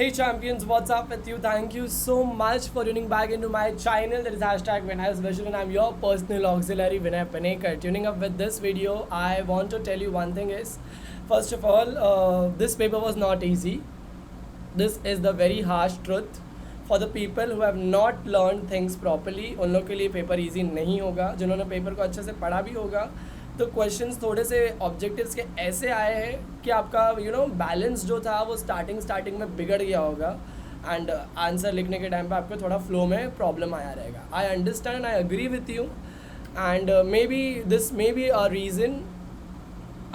Hey champions, what's up with you? Thank you so much for tuning back into my channel. That is hashtag Vinay Special and I'm your personal auxiliary Vinay Panekar. Tuning up with this video, I want to tell you one thing is, first of all, this paper was not easy. This is the very harsh truth. For the people who have not learned things properly, उन लोग के लिए paper easy नहीं होगा. जिन्होंने paper को अच्छे से पढ़ा भी होगा तो क्वेश्चंस थोड़े से ऑब्जेक्टिव्स के ऐसे आए हैं कि आपका बैलेंस जो था वो स्टार्टिंग में बिगड़ गया होगा एंड आंसर लिखने के टाइम पे आपको थोड़ा फ्लो में प्रॉब्लम आया रहेगा. I understand, I agree with you and may be a reason.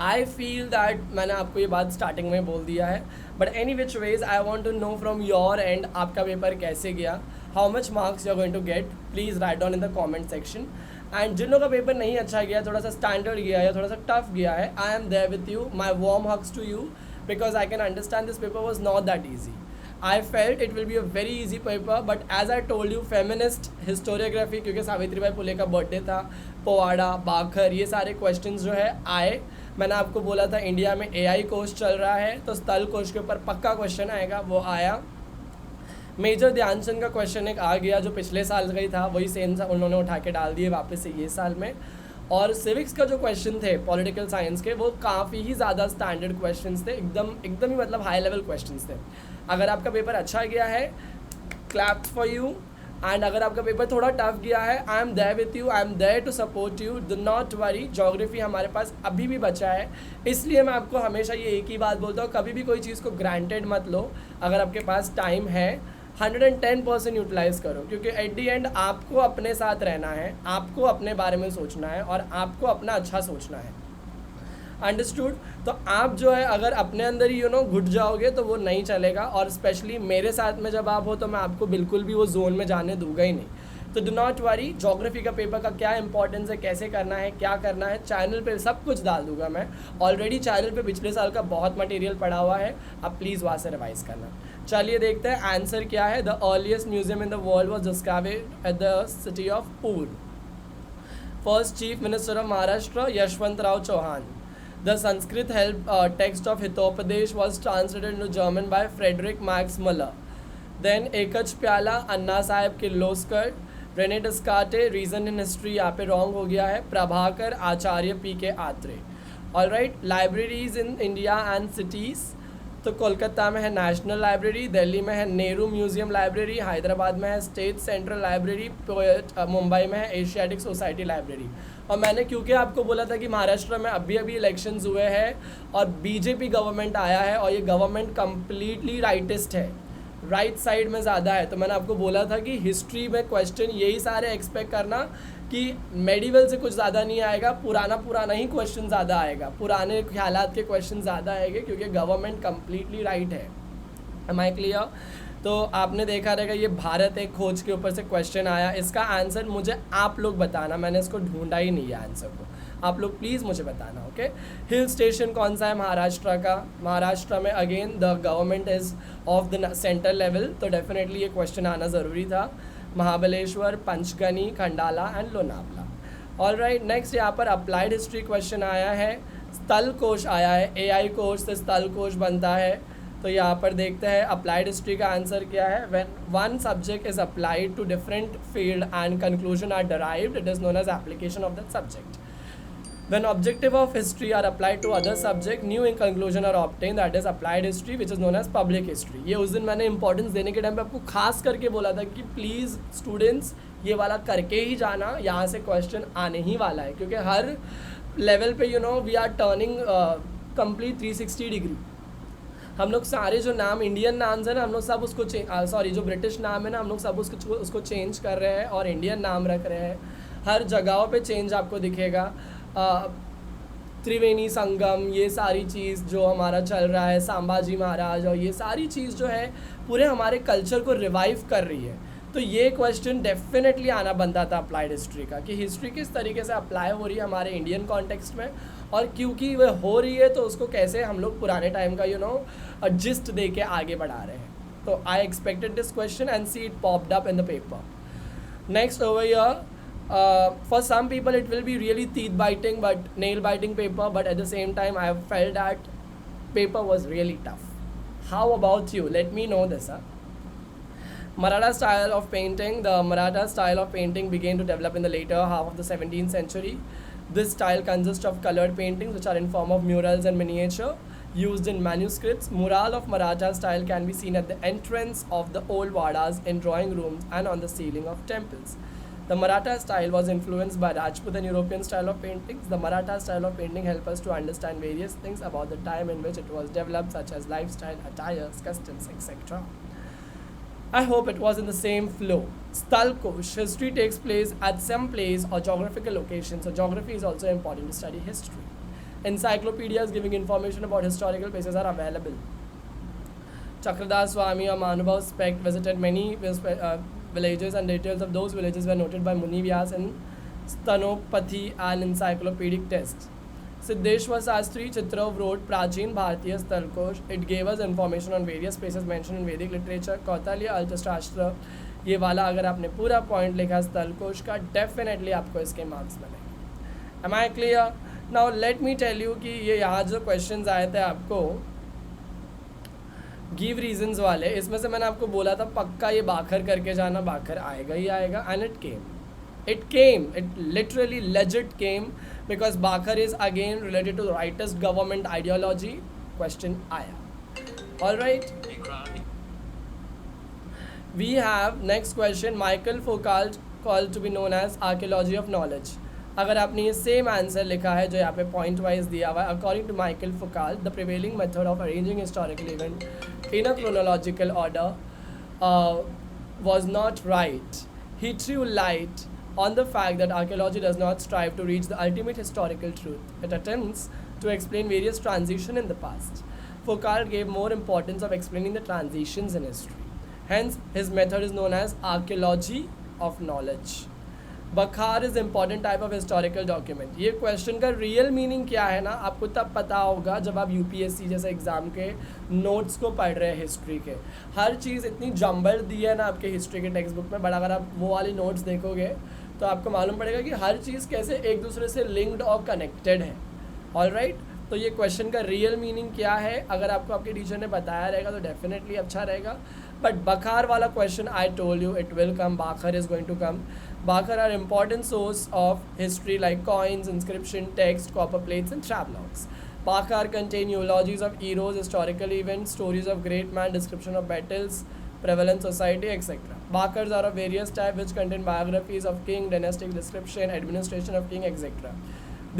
I feel that मैंने आपको ये बात स्टार्टिंग में बोल दिया है, but any which ways I want to know from your end आपका पेपर कैसे गया, how much marks you are going to get. Please write down in the comment section. And जिन लोगों का पेपर नहीं अच्छा गया, थोड़ा सा स्टैंडर्ड गया या थोड़ा सा टफ गया है, I am there with you. My warm hugs to you because I can understand this paper was not that easy. I felt it will be a very easy paper, but as I told you feminist historiography, क्योंकि सावित्रीबाई फुले का birthday था, पोवाड़ा बाखर, ये सारे questions जो है आए. मैंने आपको बोला था इंडिया में AI कोर्स चल रहा है तो स्थल कोश के ऊपर पक्का क्वेश्चन आएगा, वो आया. मेजर ध्यानचंद का क्वेश्चन एक आ गया जो पिछले साल का ही था, वही सेम उन्होंने उठा के डाल दिए वापस से ये साल में. और सिविक्स का जो क्वेश्चन थे पॉलिटिकल साइंस के, वो काफ़ी ही ज़्यादा स्टैंडर्ड क्वेश्चंस थे, एकदम ही मतलब हाई लेवल क्वेश्चंस थे. अगर आपका पेपर अच्छा गया है, क्लैप्स फॉर यू. एंड अगर आपका पेपर थोड़ा टफ गया है, I am there with you, I am there to support you, do not worry. Geography हमारे पास अभी भी बचा है, इसलिए मैं आपको हमेशा ये एक ही बात बोलता हूँ, कभी भी कोई चीज़ को ग्रांटेड मत लो. अगर आपके पास टाइम है 110% यूटिलाइज़ करो, क्योंकि एट दी एंड आपको अपने साथ रहना है, आपको अपने बारे में सोचना है और आपको अपना अच्छा सोचना है. अंडरस्टूड. तो आप जो है अगर अपने अंदर ही घुट जाओगे तो वो नहीं चलेगा, और स्पेशली मेरे साथ में जब आप हो तो मैं आपको बिल्कुल भी वो जोन में जाने दूंगा ही नहीं. तो डू नॉट वरी. ज्योग्राफी का पेपर का क्या इंपॉर्टेंस है, कैसे करना है, क्या करना है, चैनल पे सब कुछ डाल दूंगा मैं. ऑलरेडी चैनल पे पिछले साल का बहुत मटेरियल पड़ा हुआ है, आप प्लीज़ वहाँ से रिवाइज करना. चलिए देखते हैं आंसर क्या है. The earliest museum in the world was discovered at the city of Ur. First chief minister of Maharashtra Yashwantrao Chavan. The Sanskrit help text of Hitopadesh was translated into German by Frederick Max Muller. Then Ekach Pyala Anna Saheb Kirloskar. Rene Descartes reason in history यहाँ पे wrong हो गया है. Prabhakar Acharya PK Atre. All right. Libraries in India and cities. तो कोलकाता में है national library, Delhi में है नेहरू म्यूजियम लाइब्रेरी, हैदराबाद में है स्टेट सेंट्रल लाइब्रेरी, मुंबई में है एशियाटिक सोसाइटी लाइब्रेरी. और मैंने क्योंकि आपको बोला था कि महाराष्ट्र में अभी इलेक्शंस हुए हैं और BJP गवर्नमेंट आया है और ये गवर्नमेंट कम्प्लीटली राइटिस्ट है, राइट साइड में ज़्यादा है, तो मैंने आपको बोला था कि हिस्ट्री में क्वेश्चन यही सारे एक्सपेक्ट करना कि मेडिवल से कुछ ज़्यादा नहीं आएगा, पुराना ही क्वेश्चन ज़्यादा आएगा, पुराने ख्यालात के क्वेश्चन ज़्यादा आएंगे, क्योंकि गवर्नमेंट कम्प्लीटली राइट है. Am I clear. तो आपने देखा रहेगा ये भारत एक खोज के ऊपर से क्वेश्चन आया, इसका आंसर मुझे आप लोग बताना, मैंने इसको ढूंढा ही नहीं है आंसर को, आप लोग प्लीज़ मुझे बताना. ओके. हिल स्टेशन कौन सा है महाराष्ट्र का? महाराष्ट्र में again the government is of the centre level, तो डेफिनेटली ये क्वेश्चन आना ज़रूरी था. Mahabaleshwar, Panchgani, Khandala and Lonavala. All right. Next यहाँ पर अप्लाइड हिस्ट्री क्वेश्चन आया है. स्थल कोश आया है, AI कोश से स्थल कोश बनता है. तो यहाँ पर देखते हैं अप्लाइड हिस्ट्री का आंसर क्या है. When one subject is applied to different field and conclusion are derived, it is known as application of that subject. When objective of history are applied to other subject, new in conclusion are obtained, that is applied history, which is known as public history. ये उस दिन मैंने importance देने के time पे आपको खास करके बोला था कि प्लीज़ स्टूडेंट्स ये वाला करके ही जाना, यहाँ से क्वेश्चन आने ही वाला है, क्योंकि हर लेवल पे we are turning complete 360 degree. हम लोग सारे जो नाम इंडियन नाम्स है ना, हम लोग सब उसको जो ब्रिटिश नाम है ना, हम लोग सब उसको चेंज कर रहे हैं और इंडियन नाम रख रहे हैं. हर जगहों पे चेंज आपको दिखेगा. त्रिवेणी संगम, ये सारी चीज़ जो हमारा चल रहा है, संभाजी महाराज, और ये सारी चीज़ जो है पूरे हमारे कल्चर को रिवाइव कर रही है. तो ये क्वेश्चन डेफिनेटली आना बनता था अप्लाइड हिस्ट्री का, कि हिस्ट्री किस तरीके से अप्लाई हो रही है हमारे इंडियन कॉन्टेक्स्ट में, और क्योंकि वह हो रही है तो उसको कैसे हम लोग पुराने टाइम का जिस्ट दे के आगे बढ़ा रहे हैं. तो I expected this question and see it popped up in the paper. Next over here. For some people it will be really teeth biting but nail biting paper, but at the same time I have felt that paper was really tough. How about you? Let me know this. Huh? Maratha style of painting. The Maratha style of painting began to develop in the later half of the 17th century. This style consists of colored paintings which are in form of murals and miniature used in manuscripts. Mural of Maratha style can be seen at the entrance of the old vadas, in drawing rooms, and on the ceiling of temples. The Maratha style was influenced by Rajput and European style of paintings. The Maratha style of painting helps us to understand various things about the time in which it was developed, such as lifestyle, attires, customs, etc. I hope it was in the same flow. Stalkosh. History takes place at some place or geographical location, so geography is also important to study history. Encyclopedias giving information about historical places are available. Chakradas Swami or Manubhav Spect visited many villages, and details of those villages were noted by Muni Vyas in Stanopathy and encyclopedic texts. Siddheshwar Sastri Chitrav wrote Prachin Bharatiya Stalkosh. It gave us information on various places mentioned in Vedic literature. Kautalya Arthashastra. ये वाला अगर आपने पूरा point लिखा स्थलकोश का, definitely आपको इसके marks मिलेंगे. Am I clear? Now let me tell you कि ये यहाँ जो क्वेश्चंस आए थे आपको गिव रीजंस वाले, इसमें से मैंने आपको बोला था पक्का ये बाखर करके जाना, बाखर आएगा ही आएगा. And it literally legit came, because Bakhar is again related to the rightist government ideology. Question आया. Alright. We have next question. Michael Foucault, called to be known as archaeology of knowledge. अगर आपने ये same answer लिखा है जो यहाँ पे point wise दिया हुआ है, according to Michael Foucault the prevailing method of arranging historical event in a chronological order was not right. He threw light on the fact that archaeology does not strive to reach the ultimate historical truth. It attempts to explain various transitions in the past. Foucault gave more importance of explaining the transitions in history. Hence, his method is known as archaeology of knowledge. बखार is important type of historical document. ये question का real meaning क्या है ना, आपको तब पता होगा जब आप यूपीएससी जैसे एग्जाम के नोट्स को पढ़ रहे हैं हिस्ट्री के. हर चीज़ इतनी जम्बल दी है ना आपके हिस्ट्री के टेक्स्ट बुक में, बट अगर आप वो वाली नोट्स देखोगे तो आपको मालूम पड़ेगा कि हर चीज़ कैसे एक दूसरे से लिंक्ड और कनेक्टेड है. ऑलराइट, तो ये क्वेश्चन का रियल मीनिंग क्या है अगर आपको आपके टीचर ने बताया रहेगा तो डेफिनेटली अच्छा रहेगा. बट बखार वाला question I told you it will come. Bakhar is going to come. Bakhar are important source of history like coins, inscription, text, copper plates and travelogues. Bakhar contain eulogies of heroes, historical events, stories of great men, description of battles, prevalent society, etc. Bakhars are of various types which contain biographies of king, dynastic description, administration of king, etc.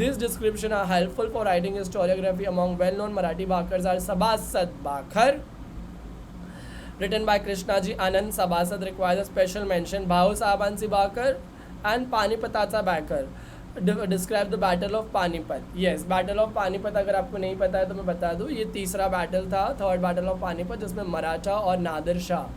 These descriptions are helpful for writing historiography. Among well-known Marathi Bakhars are Sabasad Bakhar, written by Krishnaji Anand. Sabasad requires a special mention. Bhau Sahabansi Bakhar and Panipatacha Bakhar describe the battle of Panipat. Yes, battle of Panipat अगर आपको नहीं पता है तो मैं बता दूँ, ये तीसरा बैटल था, थर्ड बैटल ऑफ पानीपत, जिसमें मराठा और नादिर शाह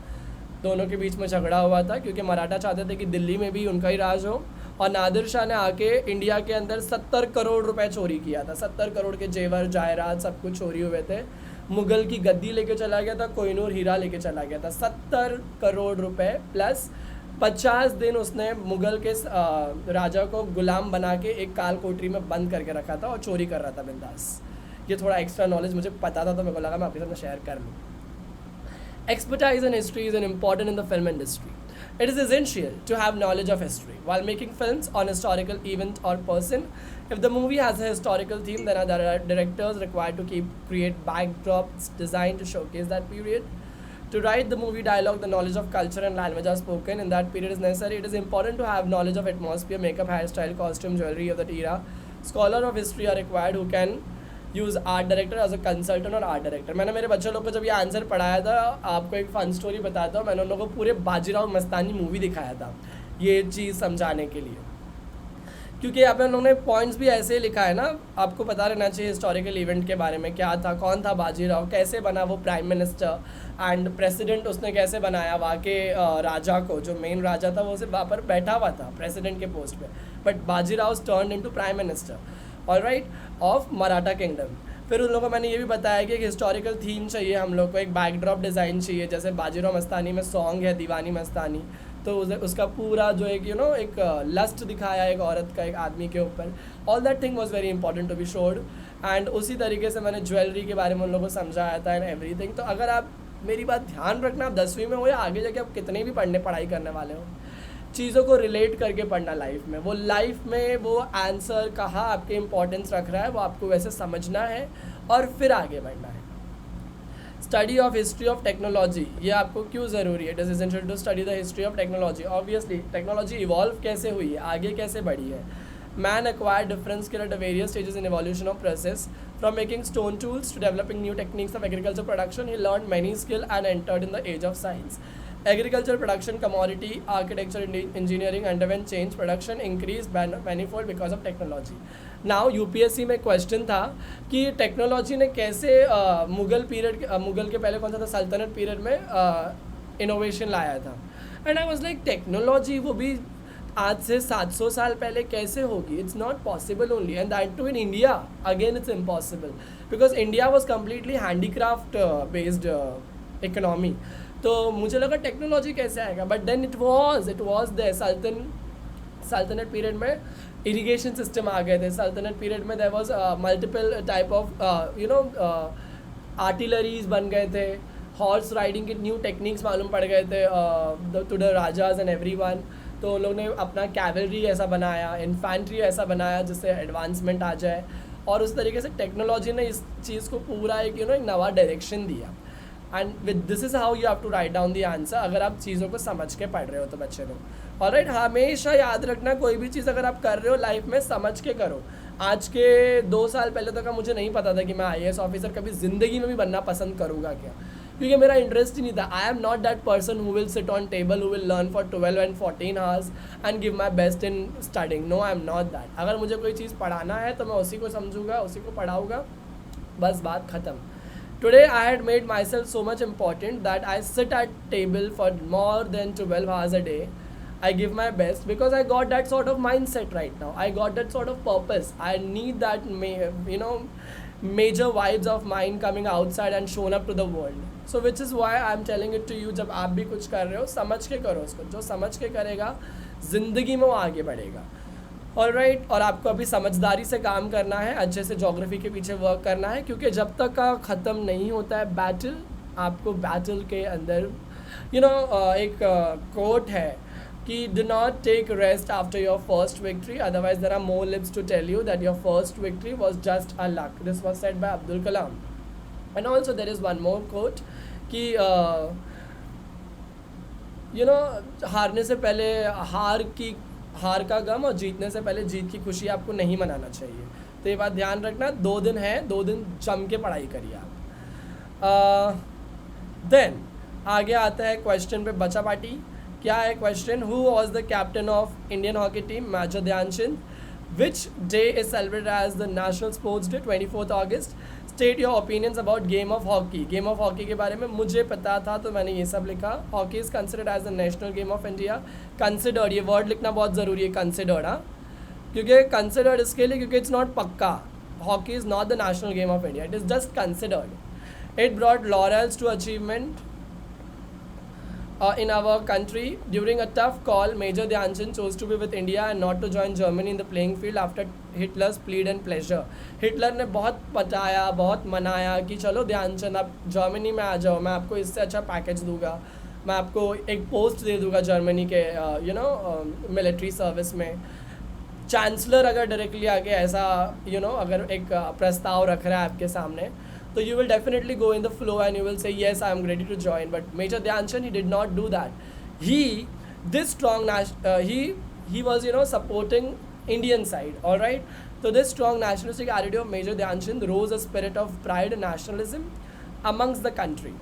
दोनों के बीच में झगड़ा हुआ था, क्योंकि मराठा चाहते थे कि दिल्ली में भी उनका ही राज हो, और नादिर शाह ने आके इंडिया के अंदर 70 करोड़ रुपए चोरी किया था. 70 करोड़ के जेवर जायरात सब कुछ चोरी हुए थे. मुगल की गद्दी लेके चला गया था, कोहिनूर हीरा लेके चला गया था. 70 करोड़ रुपए प्लस 50 दिन उसने मुगल के राजा को गुलाम बना के एक काल कोठरी में बंद करके रखा था और चोरी कर रहा था बिंदास. ये थोड़ा एक्स्ट्रा नॉलेज मुझे पता था तो मेरे को लगा मैं आपके साथ शेयर कर लूँ. Expertise in history is important in the film industry. It is essential to have knowledge of history while making films on historical event or person. If the movie has a historical theme, then there are directors required to create backdrops designed to showcase that period. To write the movie dialogue, the knowledge of culture and language are spoken in that period is necessary. It is important to have knowledge of atmosphere, makeup, hairstyle, costume, jewelry of that era. Scholar of history are required who can use art director as a consultant और art director. मैंने मेरे बच्चों लोग को जब ये answer पढ़ाया था, आपको एक फ़न स्टोरी बताता हूँ, मैंने उन लोगों को पूरे बाजीराव मस्तानी मूवी दिखाया था ये चीज़ समझाने के लिए, क्योंकि यहाँ पे उन लोगों ने पॉइंट्स भी ऐसे ही लिखा है ना, आपको पता रहना चाहिए हिस्टोरिकल इवेंट के बारे में, क्या था, कौन था बाजीराव, कैसे बना वो प्राइम मिनिस्टर एंड प्रेसिडेंट उसने कैसे बनाया वहाँ के राजा को, जो मेन राजा था वो सिर्फ वहाँ पर बैठा हुआ था प्रेसिडेंट के पोस्ट पे, but Bajirao turn into prime minister alright of Maratha kingdom. फिर उन लोगों को मैंने ये भी बताया कि एक हिस्टोरिकल थीम चाहिए हम लोग को, एक बैकड्रॉप डिज़ाइन चाहिए, जैसे बाजीराव मस्तानी में सॉन्ग है दीवानी मस्तानी, तो उसका पूरा जो एक एक लस्ट दिखाया एक औरत का एक आदमी के ऊपर. All that thing was very important to be showed. And उसी तरीके से मैंने ज्वेलरी के बारे में उन लोगों को समझाया था एंड एवरीथिंग। तो अगर आप मेरी बात ध्यान रखना, आप 10वीं में हो या आगे जाके आप कितने भी पढ़ाई करने वाले हो, चीज़ों को रिलेट करके पढ़ना लाइफ में। वो लाइफ में वो आंसर कहाँ आपके इंपॉर्टेंस रख रहा है वो आपको वैसे समझना है और फिर आगे बढ़ना है। Study of history of technology, ये आपको क्यों ज़रूरी है? It is essential to study the history of technology. Obviously technology evolve कैसे हुई है, आगे कैसे बढ़ी है। Man acquired different skill at various stages in evolution of process. From making stone tools to developing new techniques of agriculture production, he learned many skill and entered in the age of science. Agriculture production, commodity, architecture, engineering underwent change. Production increased manifold because of technology. Now UPSC में question था कि technology ने कैसे मुगल के पहले कौन सा था, सल्तनत पीरियड में इनोवेशन लाया था। And I was like technology वो भी आज से 700 साल पहले कैसे होगी? It's not possible only, and that too in India. Again it's impossible because India was completely handicraft based economy. तो मुझे लगा टेक्नोलॉजी कैसे आएगा, but then it was the सल्तनत पीरियड में इरिगेशन सिस्टम आ गए थे। सल्तनत पीरियड में there was multiple type of artilleries बन गए थे, हॉर्स राइडिंग के न्यू टेक्निक्स मालूम पड़ गए थे टू द राजाज एंड एवरीवन। तो उन लोगों ने अपना कैवलरी ऐसा बनाया, इन्फेंट्री ऐसा बनाया जिससे एडवांसमेंट आ जाए, और उस तरीके से टेक्नोलॉजी ने इस चीज़ को पूरा एक एक नवा डायरेक्शन दिया। And with this is how you have to write down the answer, अगर आप चीज़ों को समझ के पढ़ रहे हो तो बच्चे लोग। ऑलराइट, हमेशा याद रखना कोई भी चीज़ अगर आप कर रहे हो लाइफ में समझ के करो। आज के 2 साल पहले तक मुझे नहीं पता था कि मैं IAS ऑफिसर कभी ज़िंदगी में भी बनना पसंद करूँगा क्या, क्योंकि मेरा इंटरेस्ट ही नहीं था। I am not that person who will sit on table, who will learn for 12 and 14 hours and give my best in studying. No, I am not that. अगर मुझे कोई चीज़ पढ़ाना है तो मैं उसी को समझूंगा, उसी को पढ़ाऊँगा, बस बात ख़त्म। Today I had made myself so much important that I sit at table for more than 12 hours a day. I give my best because I got that sort of mindset right now. I got that sort of purpose. I need that, major vibes of mine coming outside and shown up to the world. So which is why I'm telling it to you, जब आप भी कुछ कर रहे हो समझ के करो उसको। जो समझ के करेगा ज़िंदगी में वो आगे बढ़ेगा। ऑलराइट, और आपको अभी समझदारी से काम करना है, अच्छे से ज्योग्राफी के पीछे वर्क करना है, क्योंकि जब तक का ख़त्म नहीं होता है बैटल, आपको बैटल के अंदर एक कोट है कि do not take rest after your first victory, otherwise there are more lips to tell you that your first victory was just a luck. This was said by Abdul Kalam. And also there is one more quote कि हारने से पहले हार का गम और जीतने से पहले जीत की खुशी आपको नहीं मनाना चाहिए। तो ये बात ध्यान रखना। 2 दिन है, 2 दिन जम के पढ़ाई करिए आप। देन आगे आता है क्वेश्चन पे बचा पार्टी। क्या है question? Who was the captain of Indian hockey team? Major Dhyanchand. Which day is celebrated as the national sports day? 24 अगस्त। State your opinions about game of hockey. Game of hockey के बारे में मुझे पता था तो मैंने ये सब लिखा। Hockey is considered as the national game of India. Considered, ये वर्ड लिखना बहुत ज़रूरी है, कंसिडर्ड। हाँ, क्योंकि कंसिडर्ड इसके लिए क्योंकि इट्स नॉट पक्का। Hockey is not the national game of India, it is just considered. It brought laurels to achievement in our country. During a tough call, Major Dhyanchand chose to be with India and not to join Germany in the playing field after Hitler's plead and pleasure. Hitler ने बहुत बताया, बहुत मनाया कि चलो ध्यानचंद आप Germany में आ जाओ, मैं आपको इससे अच्छा पैकेज दूंगा, मैं आपको एक पोस्ट दे दूंगा जर्मनी के मिलिट्री सर्विस में। चांसलर अगर डायरेक्टली आके ऐसा अगर एक प्रस्ताव रख रहा है आपके सामने, तो you will definitely go in the flow and you will say yes, I am ready to join. But Major Dhyanchand, he did not do that. He was supporting Indian side. All right. So this strong nationalistic attitude of Major Dhyanchand rose a spirit of pride and nationalism amongst the country.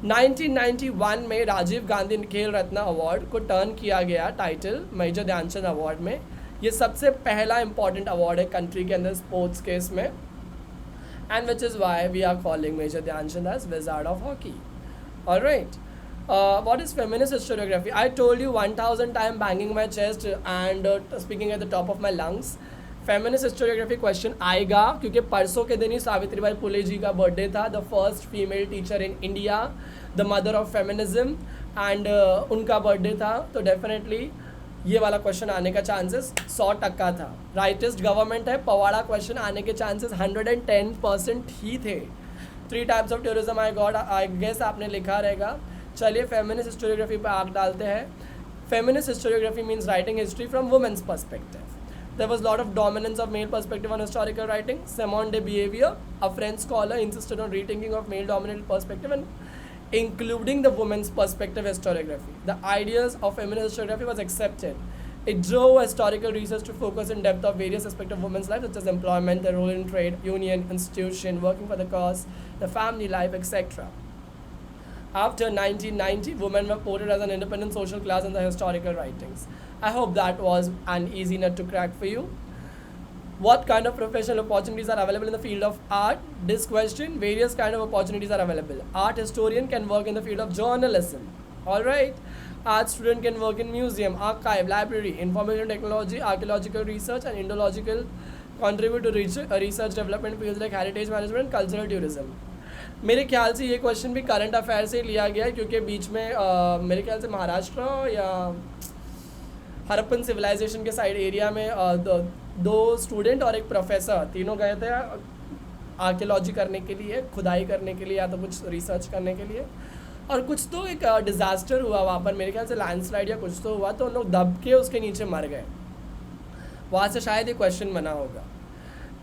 1991 में राजीव गांधी खेल रत्न award को turn किया गया title major Dhyanchand award में। ये सबसे पहला important award है कंट्री के अंदर स्पोर्ट्स के इसमें, and which is why we are calling Major Dhyanchand as Wizard of Hockey. Alright, what is feminist historiography? I told you 1000 times banging my chest and speaking at the top of my lungs. Feminist historiography question आएगा क्योंकि परसों के दिन ही सावित्रीबाई फुले जी का birthday था, the first female teacher in India, the mother of feminism, and उनका birthday था। तो डेफिनेटली ये वाला क्वेश्चन आने का चांसेस 100% था. राइटेस्ट गवर्नमेंट है, पवाड़ा क्वेश्चन आने के चांसेस 110% ही थे. 3 types of tourism I got, I guess आपने लिखा रहेगा. चलिए फेमिनिस्ट हिस्टोरियोग्राफी पर आग डालते हैं. Feminist historiography means writing history from women's perspective. There was a lot of dominance of male perspective on historical writing. Simone de Beauvoir, a French scholar, insisted on rethinking of male-dominated perspective and including the women's perspective historiography. The ideas of feminist historiography was accepted. It drove historical research to focus in depth of various aspects of women's life, such as employment, their role in trade, union, institution, working for the cause, the family life, etc. After 1990, women were quoted as an independent social class in the historical writings. I hope that was an easy nut to crack for you. What kind of professional opportunities are available in the field of art? This question, various kind of opportunities are available. Art historian can work in the field of journalism. Alright. Art student can work in museum, archive, library, information technology, archaeological research and Indological, contribute to research development fields like heritage management and cultural tourism. मेरे ख्याल से ये question भी current affair से लिया गया है, क्योंकि बीच में मेरे ख्याल से महाराष्ट्र या हरप्पन सिविलाइजेशन के साइड एरिया में दो स्टूडेंट और एक प्रोफेसर तीनों गए थे आर्कियोलॉजी करने के लिए, खुदाई करने के लिए या तो कुछ रिसर्च करने के लिए. और कुछ तो एक डिज़ास्टर हुआ वहाँ पर, मेरे ख्याल से लैंडस्लाइड या कुछ तो हुआ, तो उन लोग दब के उसके नीचे मर गए. वहाँ से शायद ये क्वेश्चन बना होगा.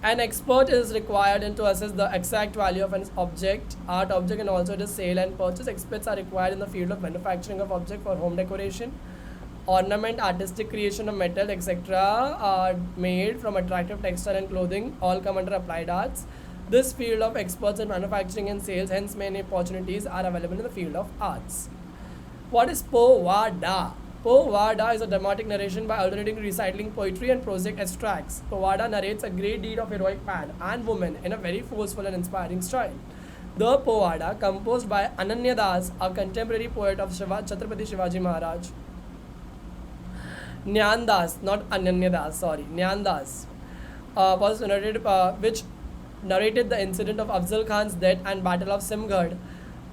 An expert is required to assess the exact value of an object, art object, and also its sale and purchase. Experts are required in the field of manufacturing of object for home decoration, ornament, artistic creation of metal, etc. are made from attractive textile and clothing. All come under applied arts. This field of experts in manufacturing and sales, hence many opportunities are available in the field of arts. What is Povada? Povada is a dramatic narration by alternating reciting poetry and prosaic extracts. Povada narrates a great deed of heroic man and woman in a very forceful and inspiring style. The Povada, composed by Ananya Das, a contemporary poet of Chhatrapati Shivaji Maharaj. Nyan Das, not Ananya Das, sorry, Nyan Das, was narrated, which narrated the incident of Afzal Khan's death and Battle of Simgad,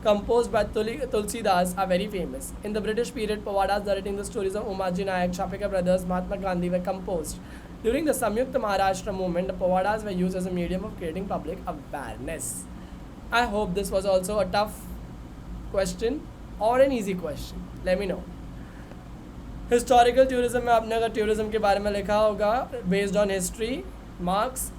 composed by Tulsi Das, are very famous. In the British period, Povadas narrating the stories of Umaji Nayak, Chapika brothers, Mahatma Gandhi were composed. During the Samyukta Maharashtra movement, the Povadas were used as a medium of creating public awareness. I hope this was also a tough question or an easy question. Let me know. Historical tourism में आपने अगर tourism के बारे में लिखा होगा, based on history, marks,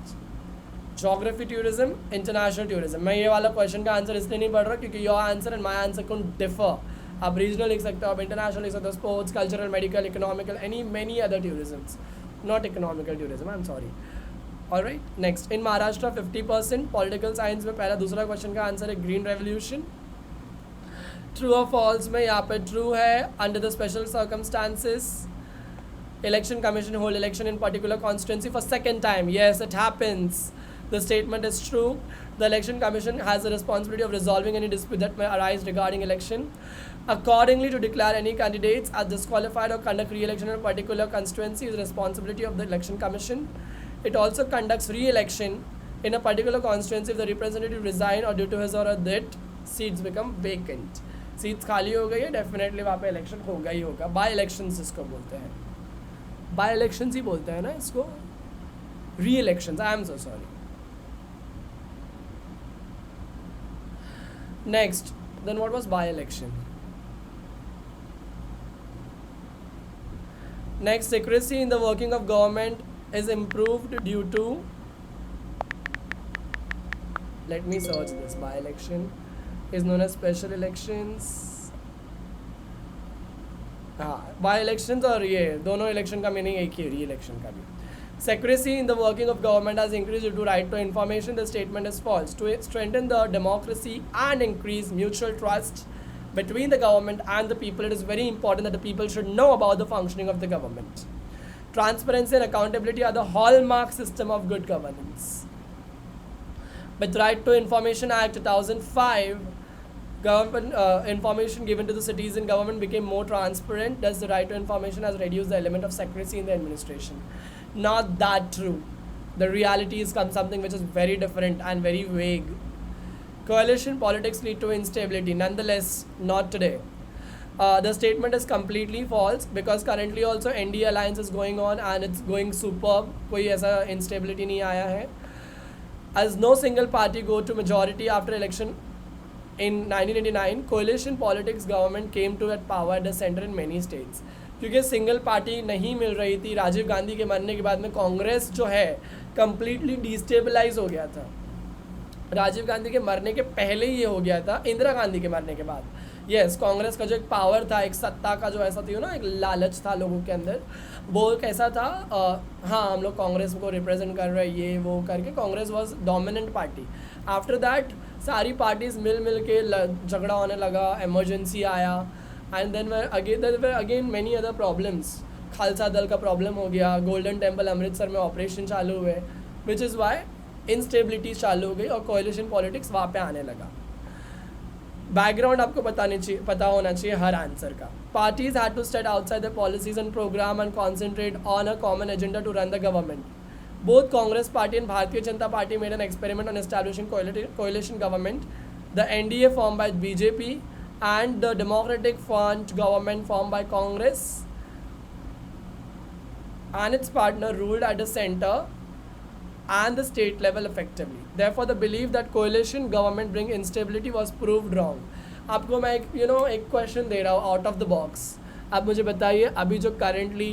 Geography tourism, international tourism. मैं ये वाला क्वेश्चन का आंसर इसलिए नहीं पढ़ रहा क्योंकि your answer and my answer could differ. आप रीजनल लिख सकते हो, आप इंटरनेशनल लिख सकते हो, sports, cultural, medical, economical, any many other tourisms, not economical tourism, I am sorry. Alright, next. In Maharashtra 50%. Political science में पहला दूसरा क्वेश्चन का आंसर है ग्रीन रेवोल्यूशन. ट्रू और फॉल्स में यहाँ पे ट्रू है. Under the special circumstances election commission hold election in particular constituency for second time. Yes, it happens. The statement is true. The election commission has the responsibility of resolving any dispute that may arise regarding election. Accordingly, to declare any candidates as disqualified or conduct re-election in a particular constituency is the responsibility of the election commission. It also conducts re-election in a particular constituency if the representative resign or due to his or her death, seats become vacant. Seats खाली हो गई है, definitely वहाँ पे election होगा ही होगा. By elections इसको बोलते हैं. By elections ही बोलते हैं ना इसको. Re-elections. I am so sorry. Next, then what was by-election? Next, secrecy in the working of government is improved due to, let me search this. By-election is known as special elections. हाँ, by-elections और ये दोनों election का meaning एक ही है, re-election का भी. Secrecy in the working of government has increased due to right to information. The statement is false. To strengthen the democracy and increase mutual trust between the government and the people, it is very important that the people should know about the functioning of the government. Transparency and accountability are the hallmark system of good governance. With Right to Information Act 2005, government information given to the citizen government became more transparent. Thus, the right to information has reduced the element of secrecy in the administration. Not that true. The reality is something which is very different and very vague. Coalition politics lead to instability. Nonetheless, not today. The statement is completely false because currently also NDA alliance is going on and it's going superb. कोई ऐसा instability नहीं आया है. As no single party go to majority after election in 1989, coalition politics government came to at power at the center in many states. क्योंकि single party नहीं मिल रही थी, राजीव गांधी के मरने के बाद में कांग्रेस जो है कम्प्लीटली डिस्टेबलाइज हो गया था. राजीव गांधी के मरने के पहले ही ये हो गया था, इंदिरा गांधी के मरने के बाद. यस, कांग्रेस का जो एक पावर था, एक सत्ता का जो ऐसा थी ना, एक लालच था लोगों के अंदर, वो कैसा था, हाँ हम लोग कांग्रेस को रिप्रेजेंट कर रहे हैं, ये वो करके Congress was dominant party. After that सारी पार्टीज मिल के झगड़ा होने लगा, इमरजेंसी आया, and then again many other problems. Khalsa Dal का प्रॉब्लम हो गया, गोल्डन टेम्पल अमृतसर में ऑपरेशन चालू हुए, विच इज़ वाई इंस्टेबिलिटी चालू हो गई और कोएलिशन पॉलिटिक्स वहाँ पे आने लगा. बैकग्राउंड आपको पता होना चाहिए हर आंसर का. Parties had to state outside the policies and program and concentrate on a common agenda to run the government. Both Congress party and Bharatiya Janata party made an experiment on establishing coalition government. The NDA formed by BJP and the Democratic Front government formed by Congress and its partner ruled at the center and the state level effectively. Therefore, the belief that coalition government bring instability was proved wrong. आपको मैं एक question दे रहा हूँ out of the box. आप मुझे बताइए, अभी जो करंटली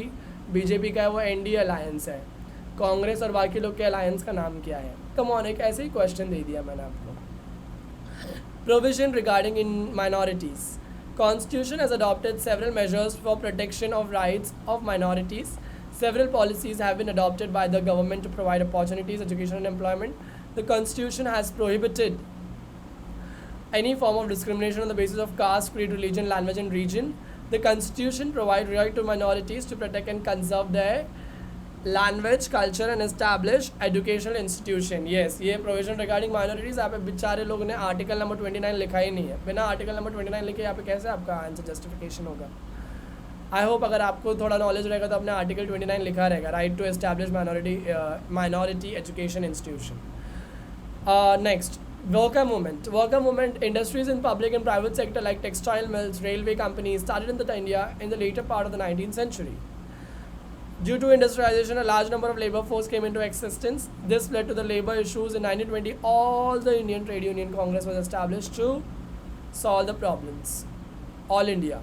बीजेपी का है वो NDA अलायंस है, कांग्रेस और बाकी लोग के अलायंस का नाम क्या है? कम ऑन, एक ऐसे ही क्वेश्चन दे दिया मैंने आपको. Provision regarding in minorities. Constitution has adopted several measures for protection of rights of minorities. Several policies have been adopted by the government to provide opportunities, education and employment. The Constitution has prohibited any form of discrimination on the basis of caste, creed, religion, language and region. The Constitution provides right to minorities to protect and conserve their language, culture and establish educational institution. Yes, ये provision regarding minorities. यहाँ पे बेचारे लोगों ने article number 29 लिखा ही नहीं है. बिना आर्टिकल नंबर 29 लिखे यहाँ पे कैसे आपका आंसर जस्टिफिकेशन होगा? आई होप अगर आपको थोड़ा नॉलेज रहेगा तो आपने आर्टिकल 29 लिखा रहेगा, right to establish minority education institution. Next, worker movement. Industries in public and private sector like textile mills, railway companies started in India in the later part of the 19th century. Due to industrialization, a large number of labor force came into existence. This led to the labor issues. In 1920, all the Indian Trade Union Congress was established to solve the problems. All India.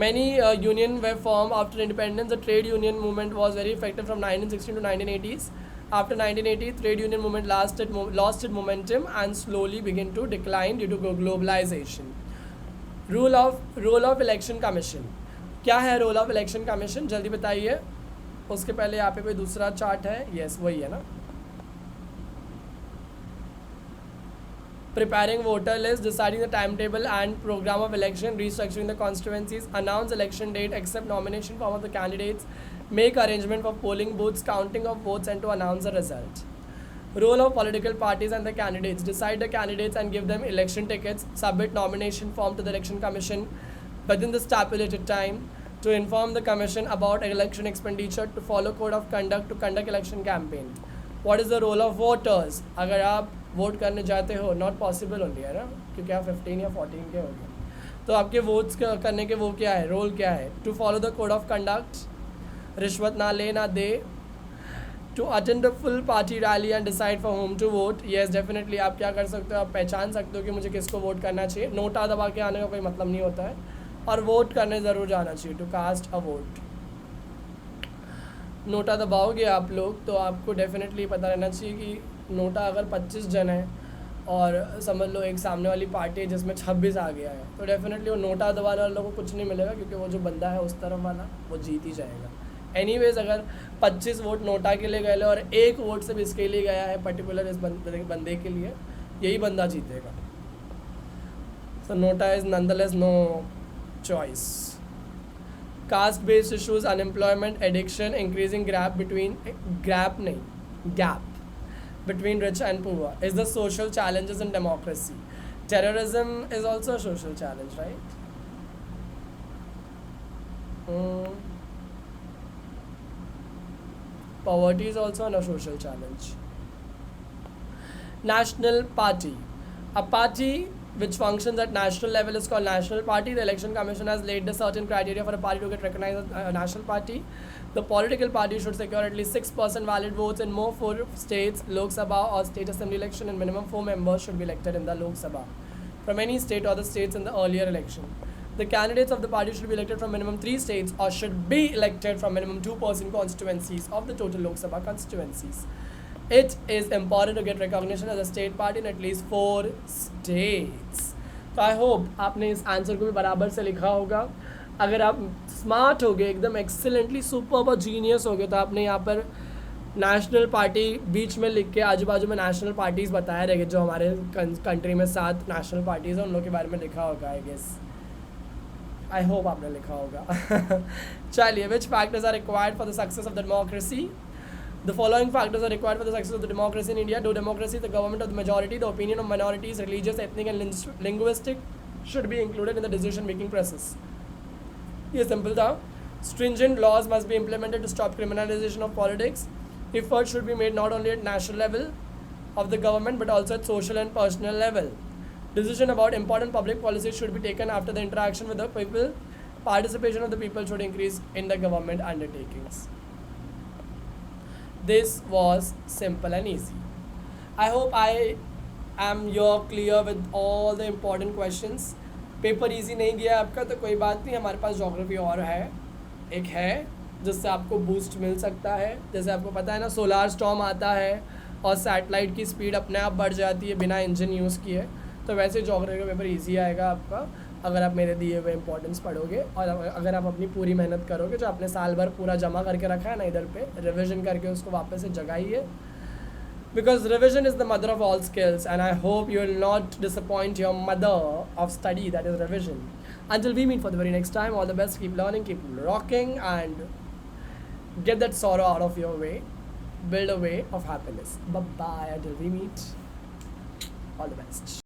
Many unions were formed after independence. The trade union movement was very effective from 1916 to 1980s. After 1980, trade union movement lost its momentum and slowly began to decline due to globalization. Role of election commission. क्या है role of election commission? जल्दी बताइए. उसके पहले यहाँ पे कोई दूसरा चार्ट है? यस, वही है ना. Preparing voter list, deciding the timetable and program of election, restructuring the constituencies, announce election date, accept nomination form of the candidates, make arrangement for polling booths, counting of votes and to announce the result. Role of political parties and the candidates, decide the candidates and give them election tickets, submit nomination form to the election commission within the stipulated time, to inform the commission about election expenditure, to follow code of conduct, to conduct election campaign. What is the role of voters? अगर आप vote करने जाते हो, not possible only है ना, क्योंकि आप 15 या 14 के हो गए, तो आपके वोट्स करने के वो क्या है, रोल क्या है? To follow the code of conduct, रिश्वत ना ले ना दे, to attend the full party rally and decide for home to vote. Yes, definitely आप क्या कर सकते हो, आप पहचान सकते हो कि मुझे किसको वोट करना चाहिए. नोटा दबा के आने का कोई मतलब नहीं होता है, और वोट करने ज़रूर जाना चाहिए. To cast a vote. NOTA दबाओगे आप लोग तो आपको डेफिनेटली पता रहना चाहिए कि नोटा अगर 25 जन है और समझ लो एक सामने वाली पार्टी है जिसमें 26 आ गया है, तो डेफिनेटली वो नोटा दबाने वाले लोगों को कुछ नहीं मिलेगा, क्योंकि वो जो बंदा है उस तरफ वाला वो जीत ही जाएगा. एनीवेज, अगर 25 वोट नोटा के लिए गए और एक वोट सिर्फ इसके लिए गया है पर्टिकुलर इस बंदे के लिए, यही बंदा जीतेगा. So NOTA is nonetheless no choice. Caste based issues, unemployment, addiction, increasing gap between rich and poor is the social challenges in democracy. Terrorism is also a social challenge, right? Poverty is also a social challenge. National party. A party which functions at national level is called national party. The election commission has laid the certain criteria for a party to get recognized as a national party. The political party should secure at least 6% valid votes in more 4 states, Lok Sabha or state assembly election, and minimum 4 members should be elected in the Lok Sabha from any state or the states in the earlier election. The candidates of the party should be elected from minimum 3 states or should be elected from minimum 2% constituencies of the total Lok Sabha constituencies. It is important to get recognition as a state party in at least 4 states. तो I hope आपने इस answer को भी बराबर से लिखा होगा. अगर आप स्मार्ट हो गए, एकदम एक्सीलेंटली सुपर और जीनियस हो गए, तो आपने यहाँ पर नेशनल पार्टी बीच में लिख के आजू बाजू में नेशनल पार्टीज़ बताए रहेंगे. जो हमारे कंट्री में 7 नेशनल पार्टीज़ हैं उन लोगों के बारे में लिखा होगा. आई गेस, आई होप आपने लिखा होगा. चलिए, which factors are required for the success of the democracy? The following factors are required for the success of the democracy in India. To democracy, the government of the majority, the opinion of minorities, religious, ethnic and linguistic should be included in the decision-making process. ये simple था. Stringent laws must be implemented to stop criminalization of politics. Efforts should be made not only at national level of the government but also at social and personal level. Decision about important public policies should be taken after the interaction with the people. Participation of the people should increase in the government undertakings. This was simple and easy. I hope I am clear with all the important questions. Paper easy नहीं गया आपका तो कोई बात नहीं, हमारे पास geography और है, एक है जिससे आपको बूस्ट मिल सकता है. जैसे आपको पता है ना, सोलार स्टॉर्म आता है और सैटेलाइट की स्पीड अपने आप बढ़ जाती है बिना इंजन यूज़ किए. तो वैसे ज्योग्राफी का पेपर ईजी आएगा आपका अगर आप मेरे दिए हुए इंपॉर्टेंस पढ़ोगे और अगर आप अपनी पूरी मेहनत करोगे. जो आपने साल भर पूरा जमा करके रखा है ना, इधर पे रिविजन करके उसको वापस से जगाइए. Because revision is the mother of all skills and I hope you will not disappoint your mother of study, that is revision. Until we meet for the very next time, all the best, keep learning, keep rocking and get that sorrow out of your way. Build a way of happiness. Bye bye until we meet. All the best.